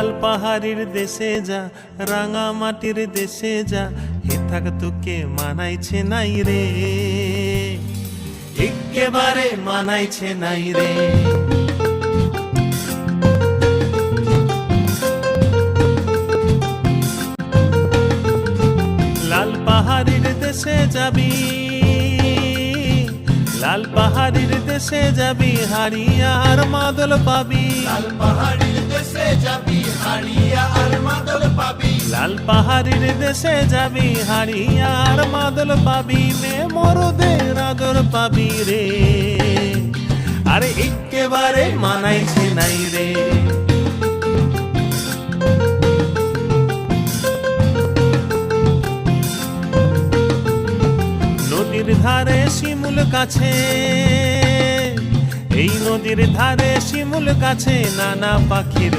লাল পাহাড়ির দেশে যা, রাঙা মাটির দেশে যা, হে থাক তোকে মানাইছে নাই রে, একেবারে মানাইছে নাই রে। লাল পাহাড়ির দেশে যাবি, লাল পাহাড়ির দেশে যাবি, হারিয়া আর মাদল পাবি। লাল পাহাড়ির দেশে যাবি, হারিয়া আর মাদল পাবি। লাল পাহাড়ির দেশে যাবি, হারিয়া আর মাদল পাবি, মে মরদের আদর পাবি রে, আরে একেবারে মানাইছে নাই রে। নদীর ধারে শিমুল কাছে, এই নদীর ধারে শিমুল কাছে, নানা পাখির